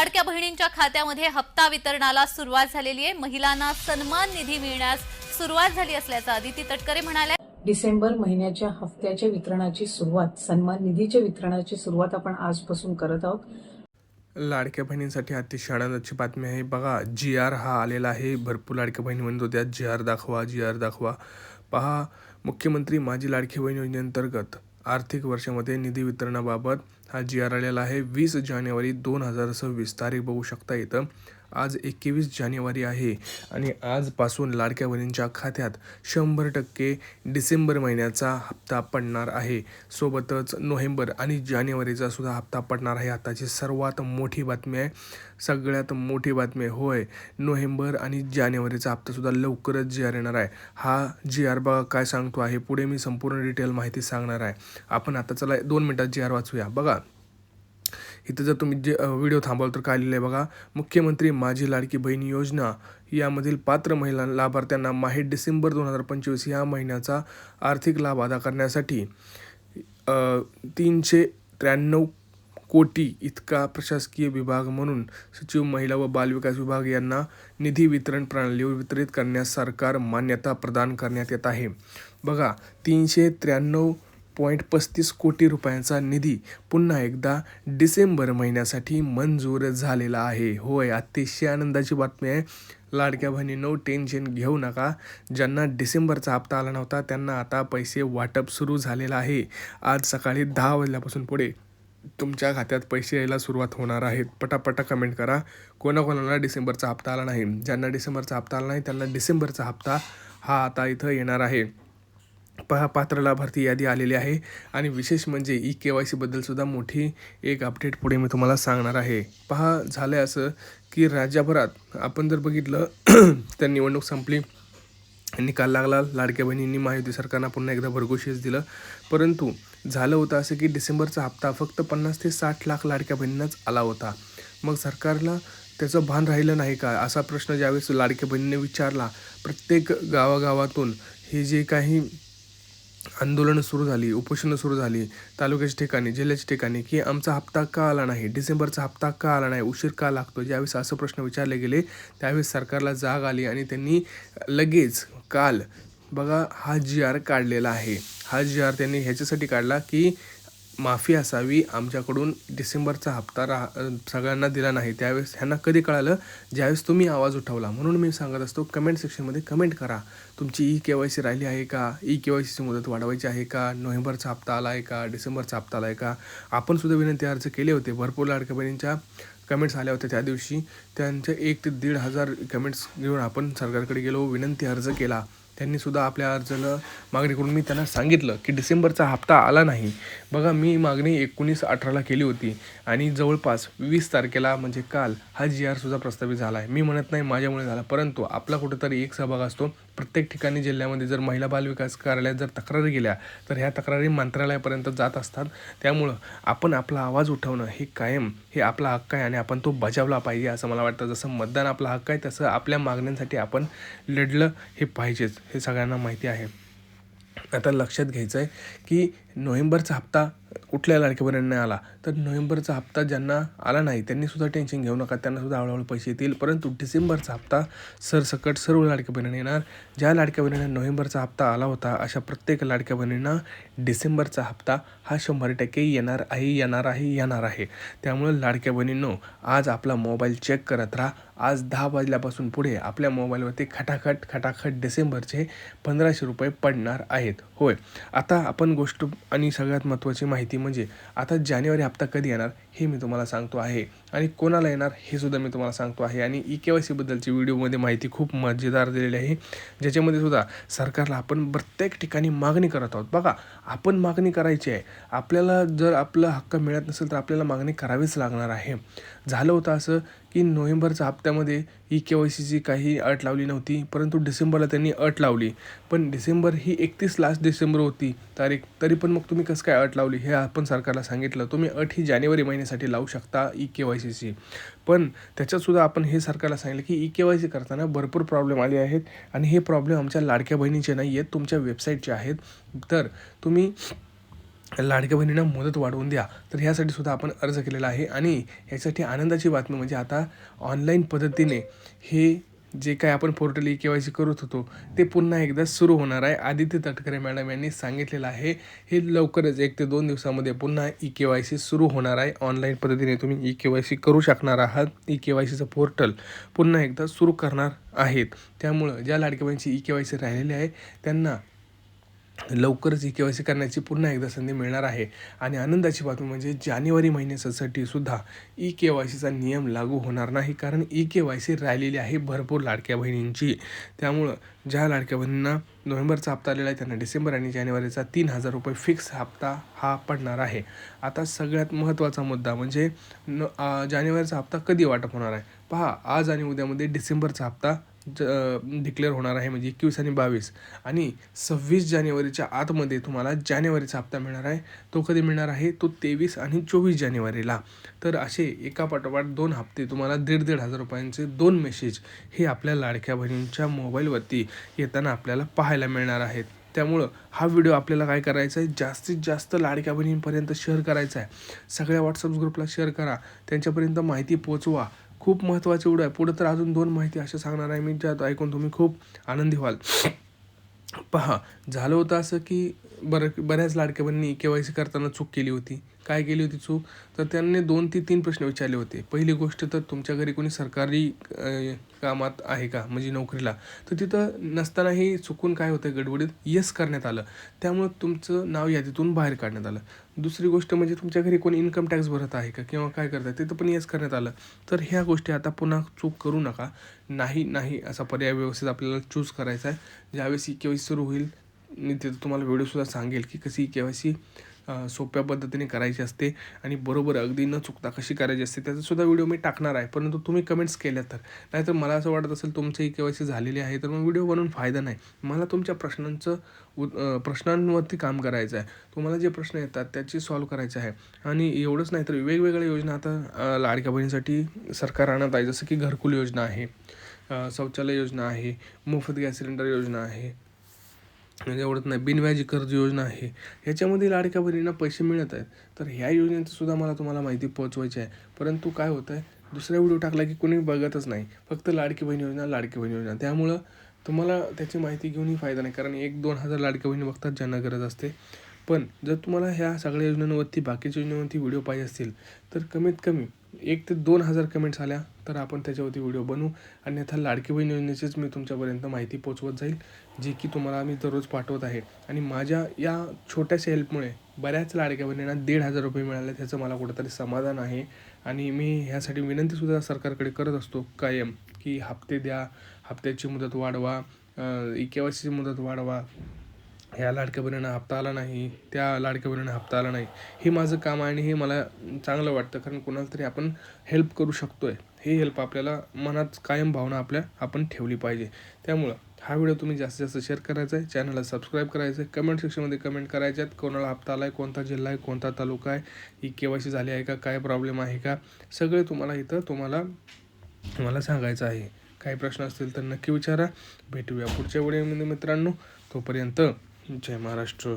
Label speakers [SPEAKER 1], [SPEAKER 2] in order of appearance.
[SPEAKER 1] लाडक्या बहिणींच्या खात्यामध्ये हप्ता वितरणाला सुरुवात झालेली आहे। महिलांना सन्मान निधी मिळण्यास सुरुवात झाली असल्याचं अदिती तटकरे म्हणाल्या।
[SPEAKER 2] डिसेंबर महिन्याच्या हप्त्याच्या वितरणाची सुरुवात, सन्मान निधीच्या वितरणाची सुरुवात आपण आजपासून करत आहोत।
[SPEAKER 3] लाडक्या बहिणींसाठी अतिशय आनंदाची बातमी आहे। बघा, GR हा आलेला आहे। भरपूर लाडक्या बहिणी म्हणत होत्या GR दाखवा, GR दाखवा। पहा, मुख्यमंत्री माझी लाडकी बहीण योजनेअंतर्गत आर्थिक वर्षामध्ये निधी वितरणाबाबत हा GR आलेला आहे। 20 जानेवारी 2026 तारीख बघू शकता इथं। आज 21 जानेवारी आहे आणि आजपासून लाडक्या बहिणींच्या खात्यात 100% डिसेंबर महिन्याचा हप्ता पडणार आहे। सोबतच नोव्हेंबर आणि जानेवारीचा सुद्धा हप्ता पडणार आहे। आताची सर्वात मोठी बातमी आहे, सगळ्यात मोठी बातमी आहे। होय, नोव्हेंबर आणि जानेवारीचा हप्ता सुद्धा लवकरच GR येणार आहे। हा GR बघा काय सांगतो आहे, पुढे मी संपूर्ण डिटेल माहिती सांगणार आहे। आपण आता चला 2 मिनिटात GR वाचूया। बघा, इथं जर तुम्ही जे व्हिडिओ थांबवलं तर काय लिहिलं आहे बघा, मुख्यमंत्री माझी लाडकी बहीण योजना यामधील पात्र महिला लाभार्थ्यांना माहे डिसेंबर 2025 या महिन्याचा आर्थिक लाभ अदा करण्यासाठी 393 कोटी इतका प्रशासकीय विभाग म्हणून सचिव महिला व बालविकास विभाग यांना निधी वितरण प्रणालीवर वितरित करण्यास सरकार मान्यता प्रदान करण्यात येत आहे। बघा, 393.35 कोटी रुपयांचा निधी पुन्हा एकदा डिसेंबर महिन्यासाठी मंजूर झालेला आहे। होय, अतिशय आनंदाची बातमी आहे। लाडक्या बहिणींनो, टेन्शन घेऊ नका। ज्यांना डिसेंबरचा हप्ता आला नव्हता त्यांना आता पैसे वाटप सुरू झालेलं आहे। आज सकाळी 10 वाजल्यापासून पुढे तुमच्या खात्यात पैसे यायला सुरुवात होणार आहेत। पटापटा कमेंट करा कोणाकोणाला डिसेंबरचा हप्ता आला नाही। ज्यांना डिसेंबरचा हप्ता आला नाही त्यांना डिसेंबरचा हप्ता हा आता इथं येणार आहे। पहा, पात्र लाभार्थी यादी आलेली आहे आणि विशेष म्हणजे EKYC बद्दल सुद्धा मोठी एक अपडेट पुढे मी तुम्हाला सांगणार आहे। पहा, झालं असं की राज्यभरात आपण जर बघितलं तर निवडणूक संपली, निकाल लागला, लाडक्या बहिणींनी महायुती सरकारनं पुन्हा एकदा भरघोस दिलं। परंतु झालं होतं असं की डिसेंबरचा हप्ता फक्त 50 ते 60 लाख लाडक्या बहिणींनाच आला होता। मग सरकारला त्याचं भान राहिलं नाही का, असा प्रश्न ज्यावेळेस लाडक्या बहिणीने विचारला, प्रत्येक गावागावातून हे जे काही आंदोलनं सुरू झाली, उपोषणं सुरू झाली तालुक्याच्या ठिकाणी, जिल्ह्याच्या ठिकाणी, की आमचा हप्ता का आला नाही, डिसेंबरचा हप्ता का आला नाही, उशीर का लागतो, ज्यावेळेस असं प्रश्न विचारले गेले त्यावेळेस सरकारला जाग आली आणि त्यांनी लगेच काल बघा हा GR काढलेला आहे। हा GR त्यांनी ह्याच्यासाठी काढला की माफी असावी, आमच्याकडून डिसेंबरचा हप्ता सगळ्यांना दिला नाही। त्यावेळेस ह्यांना कधी कळालं, ज्यावेळेस तुम्ही आवाज उठवला। म्हणून मी सांगत असतो, कमेंट सेक्शनमध्ये कमेंट करा, तुमची EKYC राहिली आहे का, EKYCची मुदत वाढवायची आहे का, नोव्हेंबरचा हप्ता आला आहे का, डिसेंबरचा हप्ता आला आहे का। आपण सुद्धा विनंती अर्ज केले होते, भरपूर लाडक्या बहिणींच्या कमेंट्स आल्या होत्या त्या दिवशी। त्यांच्या 1 ते 1,500 कमेंट्स घेऊन आपण सरकारकडे गेलो, विनंती अर्ज केला। त्यांनीसुद्धा आपल्या अर्जाला मागणी करून मी त्यांना सांगितलं की डिसेंबरचा हप्ता आला नाही। बघा, मी मागणी 19/18ला केली होती आणि जवळपास 20 तारखेला म्हणजे काल हा GR सुद्धा प्रस्तावित झाला आहे। मी म्हणत नाही माझ्यामुळे झाला, परंतु आपला कुठंतरी एक सहभाग असतो। प्रत्येक ठिकाणी जिल्ह्यामध्ये जर महिला बालविकास कार्यालयात जर तक्रारी गेल्या तर ह्या तक्रारी मंत्रालयापर्यंत जात असतात। त्यामुळं आपण आपला आवाज उठवणं हे कायम हे आपला हक्क आहे आणि आपण तो बजावला पाहिजे असं मला वाटतं। जसं मतदान आपला हक्क आहे तसं आपल्या मागण्यांसाठी आपण लढलं हे पाहिजेच, हे सगळ्यांना माहिती आहे। आता लक्षात घ्यायचं आहे की नोव्हेंबरचा हप्ता कुठल्या लाडक्या बहिणींना आला तर नोव्हेंबरचा हप्ता ज्यांना आला नाही त्यांनीसुद्धा टेन्शन घेऊ नका, त्यांनासुद्धा हळूहळू पैसे येतील। परंतु डिसेंबरचा हप्ता सरसकट सर्व लाडक्या बहिणींना येणार। ज्या लाडक्या बहिणींना नोव्हेंबरचा हप्ता आला होता अशा प्रत्येक लाडक्या बहिणींना डिसेंबरचा हप्ता हा 100% येणार आहे। त्यामुळे लाडक्या बहिणींनो, आज आपला मोबाईल चेक करत राहा। आज 10 वाजल्यापासून पुढे आपल्या मोबाईलवरती खटाखट डिसेंबरचे 1500 रुपये पडणार आहेत। होय, आता आपण गोष्ट आणि सगळ्यात महत्त्वाची माहिती म्हणजे आता जानेवारी हप्ता कधी येणार हे मी तुम्हाला सांगतो आहे आणि कोणाला येणार हे सुद्धा मी तुम्हाला सांगतो आहे। आणि EKYC बद्दलची व्हिडिओमध्ये माहिती खूप मजेदार दिलेली आहे, ज्याच्यामध्ये सुद्धा सरकारला आपण प्रत्येक ठिकाणी मागणी करत आहोत। बघा, आपण मागणी करायची आहे, आपल्याला जर आपला हक्क मिळत नसेल तर आपल्याला मागणी करावीच लागणार आहे। झालं होतं असं की नोव्हेंबरच्या हप्त्यामध्ये EKYCची काही अट लावली नव्हती, परंतु डिसेंबरला त्यांनी अट लावली। पण डिसेंबर ही 31 लास्ट डिसेंबर होती तारीख, तरी पण मग तुम्ही कसं काय अट लावली हे आपण सरकारला सांगितलं। तुम्ही अट ही जानेवारी महिन्यासाठी लावू शकता EKYCची, पण त्याच्यातसुद्धा आपण हे सरकारला सांगितलं की EKYC करताना भरपूर प्रॉब्लेम आले आहेत आणि हे प्रॉब्लेम आमच्या लाडक्या बहिणीचे नाही आहेत, तुमच्या वेबसाईटचे आहेत। तर तुम्ही लाडक्या बहिणींना मुदत वाढवून द्या. तर ह्यासाठी सुद्धा आपण अर्ज केलेला आहे आणि ह्यासाठी आनंदाची बातमी म्हणजे आता ऑनलाईन पद्धतीने हे जे काय आपण पोर्टल KYC करत होतो ते पुन्हा एकदा सुरू होणार आहे. आदित्य तटकरे मॅडम यांनी सांगितलेलं आहे. हे लवकरच 1 ते 2 दिवसामध्ये पुन्हा KYC सुरू होणार आहे. ऑनलाईन पद्धतीने तुम्ही KYC करू शकणार आहात. KYCचं पोर्टल पुन्हा एकदा सुरू करणार आहेत. त्यामुळं ज्या लाडक्या बहिणीची KYC राहिलेली आहे त्यांना लवकरच KYC करण्याची पुन्हा एकदा संधी मिळणार आहे. आणि आनंदाची बातमी म्हणजे जानेवारी महिन्यासाठी सुद्धा KYCचा नियम लागू होणार नाही, कारण KYC राहिलेली आहे भरपूर लाडक्या बहिणींची. त्यामुळं ज्या लाडक्या बहिणींना नोव्हेंबरचा हप्ता आलेला आहे त्यांना डिसेंबर आणि जानेवारीचा 3,000 रुपये फिक्स हप्ता हा पडणार आहे. आता सगळ्यात महत्त्वाचा मुद्दा म्हणजे जानेवारीचा हप्ता कधी वाटप होणार आहे. पहा, आज आणि उद्यामध्ये डिसेंबरचा हप्ता डिक्लेअर होणार आहे, म्हणजे 21 आणि 22 आणि 26 जानेवारीच्या आतमध्ये तुम्हाला जानेवारीचा हप्ता मिळणार आहे. तो कधी मिळणार आहे, तो 23 आणि 24 जानेवारीला. तर असे एकापाठोपाठ 2 हप्ते तुम्हाला 1,500 रुपयांचे 2 मेसेज हे आपल्या लाडक्या बहिणींच्या मोबाईलवरती येताना आपल्याला पाहायला मिळणार आहेत. त्यामुळं हा व्हिडिओ आपल्याला काय करायचा आहे, जास्तीत जास्त लाडक्या बहिणींपर्यंत शेअर करायचा आहे. सगळ्या व्हॉट्सअप ग्रुपला शेअर करा, त्यांच्यापर्यंत माहिती पोचवा. खूप महत्त्वाचं एवढं आहे. पुढं तर अजून 2 माहिती अशा सांगणार आहे मी, ज्या ऐकून तुम्ही खूप आनंदी व्हाल. पहा, झालं होतं असं की बऱ्याच लाडक्या बहिणींनी KYC करताना चूक केली होती. काय केली होती चूक, तर त्यांनी 2 ते 3 प्रश्न विचारले होते. पहिली गोष्ट तर तुमच्या घरी कोणी सरकारी कामात आहे का, म्हणजे नोकरीला, तर तिथं नसतानाही चुकून काय होतं गडबडीत येस करण्यात आलं, त्यामुळं तुमचं नाव यादीतून बाहेर काढण्यात आलं. दुसरी गोष्ट म्हणजे तुमच्या घरी कोणी इन्कम टॅक्स भरत आहे का किंवा काय करत आहे तिथं पण येस करण्यात आलं. तर ह्या गोष्टी आता पुन्हा चूक करू नका. नाही असा पर्याय व्यवस्थित आपल्याला चूज करायचा आहे. ज्यावेळेस KYC सुरू होईल मी तिथं तुम्हाला व्हिडिओसुद्धा सांगेल की कशी KYC सोप्या पद्धतीने करायची असते आणि बरोबर अगदी न चुकता कशी करायची असते त्याचासुद्धा व्हिडिओ मी टाकणार आहे. परंतु तुम्ही कमेंट्स केल्या तर, नाहीतर मला असं वाटत असेल तुमचं KYC झालेली आहे तर मग व्हिडिओ बनवून फायदा नाही. मला तुमच्या प्रश्नांवरती काम करायचं आहे. तुम्हाला जे प्रश्न येतात त्याची सॉल्व करायचं आहे. आणि एवढंच नाही तर वेगवेगळ्या योजना आता लाडक्या बहिणीसाठी सरकार आणत आहे. जसं की घरकुल योजना आहे, शौचालय योजना आहे, मोफत गॅस सिलेंडर योजना आहे, एवढंच नाही बिनव्याजी कर्ज योजना आहे. ह्याच्यामध्ये लाडक्या बहिणींना पैसे मिळत आहेत. तर ह्या योजनेचं सुद्धा मला तुम्हाला माहिती पोहोचवायची आहे. परंतु काय होतं आहे, दुसरा व्हिडिओ टाकला की कोणी बघतच नाही, फक्त लाडकी बहीण योजना. त्यामुळं तुम्हाला त्याची माहिती घेऊनही फायदा नाही, कारण 1-2 हजार लाडक्या बहिणी बघतात ज्यांना गरज असते. पण जर तुम्हाला ह्या सगळ्या योजनांवरती बाकीच्या योजनांवरती व्हिडिओ पाहिजे असतील तर कमीत कमी 1 ते 2 हजार कमेंट्स आल्या तर आपण त्याच्यावरती व्हिडिओ बनवू. अन्यथा लाडकी बहीण योजनेचीच मी तुमच्यापर्यंत माहिती पोचवत जाईल, जी की तुम्हाला मी दररोज पाठवत आहे. आणि माझ्या या छोट्याशा हेल्पमुळे बऱ्याच लाडक्या बहिणींना 1,500 रुपये मिळाले, त्याचं मला कुठंतरी समाधान आहे. आणि मी ह्यासाठी विनंतीसुद्धा सरकारकडे करत असतो कायम की हप्ते द्या, हप्त्याची मुदत वाढवा, KYCची मुदत वाढवा. ह्या लाडक्या बहिणींना हप्ता आला नाही, त्या लाडक्या बहिणींना हप्ता आला नाही. हे माझं काम आहे आणि हे मला चांगलं वाटतं, कारण कोणाला तरी आपण हेल्प करू शकतो आहे. हे हेल्प आपल्याला मनात कायम भावना आपण ठेवली पाहिजे. त्यामुळं हा व्हिडिओ तुम्ही जास्तीत जास्त शेअर करायचा आहे, चॅनलला सबस्क्राईब करायचं आहे, कमेंट सेक्शनमध्ये कमेंट करायच्या आहेत. कोणाला हप्ता आला आहे, कोणता जिल्हा आहे, कोणता तालुका आहे, KYC झाली आहे का, काय प्रॉब्लेम आहे का, सगळे तुम्हाला मला सांगायचं आहे. काही प्रश्न असतील तर नक्की विचारा. भेटूया पुढच्या व्हिडिओमध्ये मित्रांनो. तोपर्यंत जय महाराष्ट्र.